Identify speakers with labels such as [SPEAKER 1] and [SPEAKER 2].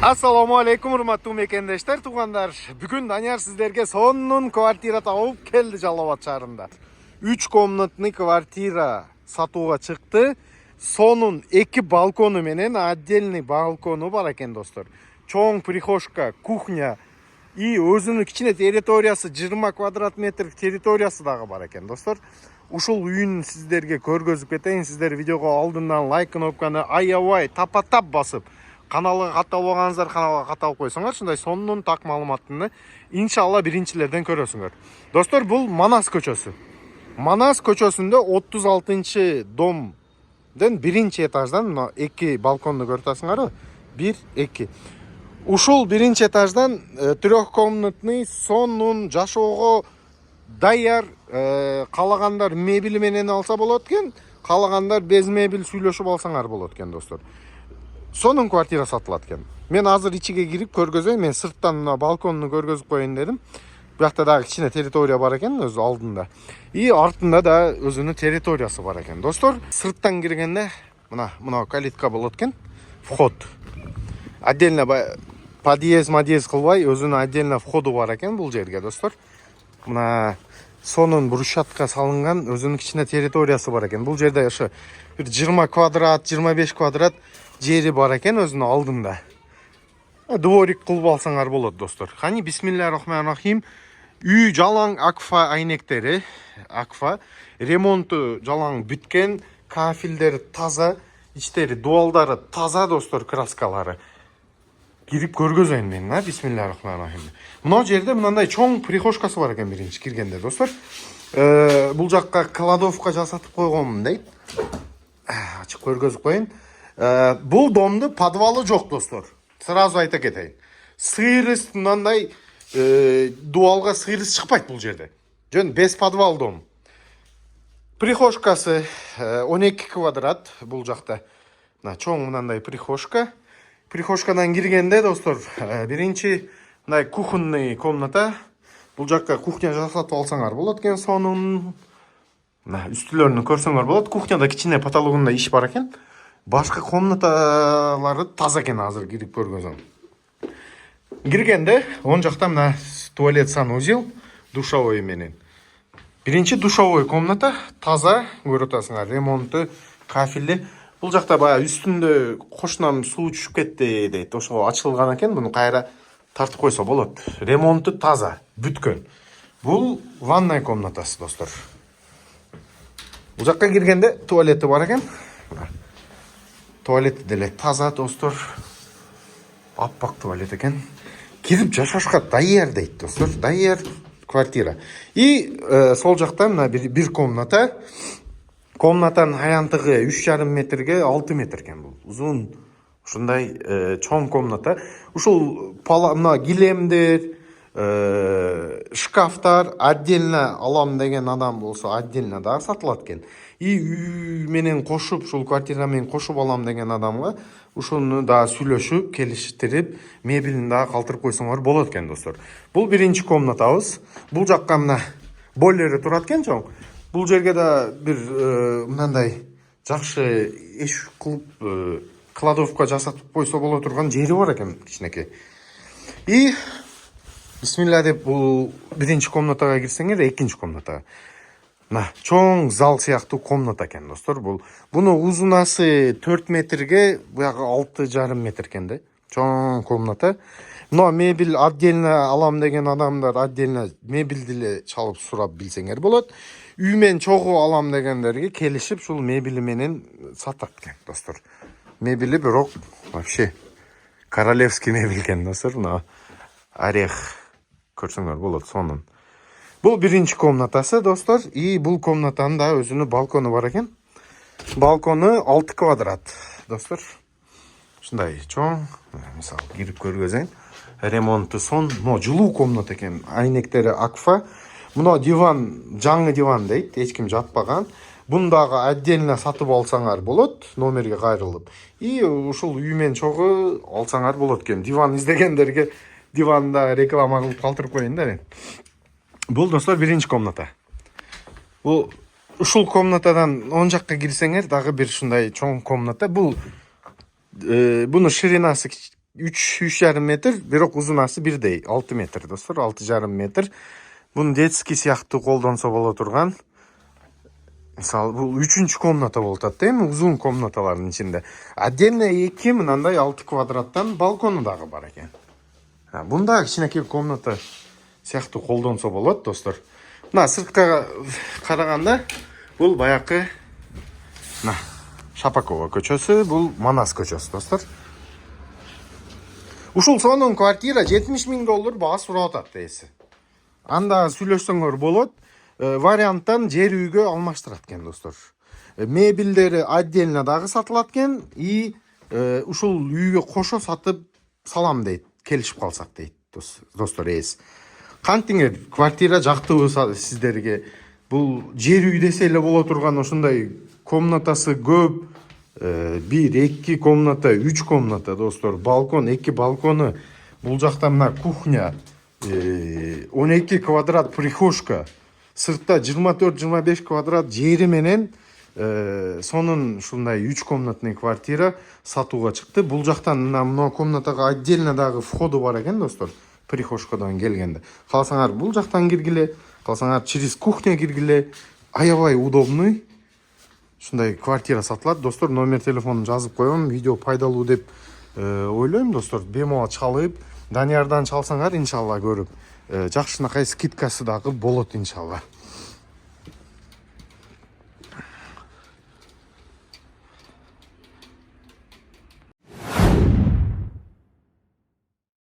[SPEAKER 1] Assalamu alaikum урматтуу мекендештер, туугандар. Бүгүн Данияр сиздерге сонун квартира тауып келди Жалал Абад шаарында. 3 комнатный квартира сатууга чыкты. Сонун 2 балкону менен отдельный балкону бар экен, достор. Чоң прихожка, кухня и өзүнүн кичине территориясы 20 квадрат метр территориясы дагы бар экен, достор. Ушул үйүн сиздерге көргөзүп кетейин. Сиздер видеого алдындан лайк кнопканы аябай тапа-тап басып, каналга катталбагансыздар каналга катталып койсоңор, ушундай сонун так маалыматтарды иншалла биринчилерден көрөсүңөр. Достор, бул Манас көчөсү. Манас көчөсүндө 36 домден биринчи этаждан мына 2 балконду көрүп атасыңарбы? 1, 2. Ушул биринчи этаждан трехкомнатный сонун жашоого даяр, каалагандар мебели менен алса болот экен, каалагандар без мебель сүйлөшүп алсаңар болот экен, достор. Сонун квартира сатылат экен. Мен азыр ичиге кирип көргөзөйүн. Мен сырттан мына балконну көргөзүп коеюн дедим. Буякта дагы кичине территория бар экен өзү алдында. И артында да өзүнүн территориясы бар экен. Достор, сырттан киргенде мына калитка болот экен. Вход. Отдельно подъезд кылбай, өзүнүн отдельно входу бар экен бул жерге, достор. Мына сонун брусчатка салынган өзүнүн кичине территориясы бар экен. Бул жерде ошо бир 20 квадрат, 25 квадрат жери бар экен өзүнүн алдында. Дворик кылып алсаңар болот, достор. Кани бисмиллахиррахманиррахим. Үй жалаң акфа айнектери, акфа. Ремонту жалаң бүткен, кафелдери таза, ичтери дуалдары таза, достор, краскалары. Кирип көргөзөйүн мен, бисмиллахиррахманиррахим. Мына жерде мындай чоң прихожкасы бар экен биринчи киргенде, достор. Бул жакка кладовка жасатып койгонмун дейт. Ачык көргөзүп коеюн. Бул домду подвалы жок, достор. Сразу айта кетейин. Сыйрыс мындай дуалга сыйрыс чыкпайт бул жерде. Жөн без подвал дом. Прихожкасы 12 квадрат бул жакта. Мына чоң мындай прихожка. Прихожкадан киргенде, достор, биринчи мындай кухонный комната. Бул жакка кухня жасатып алсаңар болот экен, сонун. Мына үстүлөрүнү көрсөңөр болот. Кухняда кичине потологунда иш бар экен. Башка комнаталары таза экен, азыр кирип көргөзөм. Киргенде оң жакта мына туалет, санузел, душовой менен. Биринчи душовой комната таза, көрүп атасыңар, ремонту, кафели. Бул жакта баягы үстүндө кошунам суу түшүп кетти дейт. Ошо ачылган экен, буну кайра тартып койсо болот. Ремонту таза, бүткөн. Бул ванная комнатасы, достор. Бул жакка киргенде туалети бар экен. Туалети деле таза, достор. Аппак туалет экен. Кирип жашашка даяр дейт, достор. Даяр квартира. И сол жакта мына бир комната. Комнатанын аянтыгы 3,5 метрге 6 метр экен бул. Узун ушундай чоң комната. Ушул мына килемдер, шкафтар отдельно алам деген адам болсо отдельно да сатылат экен. И үй менен кошуп, ушул квартира менен кошуп алам деген адамга ушуну да сүйлөшүп, келиштирип, мебелин да калтырып койсоңор болот экен, достор. Бул биринчи комнатабыз. Бул жакка мына бойлери турат экен чоң. Бул жерге да бир мындай жакшы эш кылып кладовка жасатып койсо боло турган жери бар экен кичинекей. И бисмилла деп бул биринчи комнатага кирсеңер, экинчи комнатага. Мына чоң зал сыяктуу комната экен, достор. Буну узунасы 4 метрге, буягы 6,5 метр экен да. Чоң комната. Но мебель отдельно алам деген адамдар отдельно мебель деле чалып сурап билсеңер болот. Үй мен чогуу алам дегендерге келишип, шул мебели менен сатат экен, достор. Мебели бирок вообще королевский мебель экен, достор. Мына орех көрсөңөр болот, сонун. Бул биринчи комнатасы, достор. И бул комнатанын да өзүнүн балкону бар экен. Балкону 6 квадрат, достор. Ушундай чоң, мисалы кирип көргөзөйүн. Ремонту сон, но жылуу комната экен. Айнектери акфа. Мына диван, жаңы диван дейт, эч ким жатпаган. Бундагы отдельно сатып алсаңар болот, номерге кайрылып. И ушул үй мен чогуу алсаңар болот экен. Диван издегендерге диванда реклама кылып калтырып коеюн да мен. Бул, достор, биринчи комната. Бул ушул комнатадан оң жакка кирсеңер, дагы бир ушундай чоң комната. Бул буну ширинасы 3,5 метр, бирок узунасы бирдей, 6 метр достор, 6,5 метр. Буну детский сыяктуу колдонсо боло турган. Мисалы бул 3-чү комната болуп атат, эми узун комнаталардын ичинде. Отдельно 2 мындай 6 квадраттан балкону дагы бар экен. Бунда кичинекей комната сыяктуу колдонсо болот достор. Мына сыртка караганда бул баякы Шапакова көчөсү, бул Манас көчөсү достор. Ушул сонун квартира $70,000 баа сурап атат ээси. Анда сүйлөшсөңөр болот. Варианттан жер үйгө алмаштырат экен достор. Мебелдери отдельно дагы сатылат экен, и ушул үйгө кошо сатып салам дейт, келишип калсак дейт достор ээси. Кантиңер квартира жактыбы сиздерге? Бул жер үй десе эле боло турган ошондой комнатасы көп, 1-2 комната, 3 комната достор, балкон, 2 балкону, бул жакта мына кухня, 12 квадрат прихожка, сыртта 24-25 квадрат жери менен сонун ушундай 3 комнатный квартира сатууга чыкты. Бул жактан мына комнатага отдельно дагы входу бар экен достор, прихожкадан келгенде. Калсаңар бул жактан киргиле, калсаңар через кухня киргиле, аябай удобный. Ушундай квартира сатылат достор. Номер телефонун жазып коем, видео пайдалуу деп ойлойм достор. Бемал чалып, Даниярдан чалсаңар иншалла көрүп, жакшынакай скидкасы дагы болот иншалла.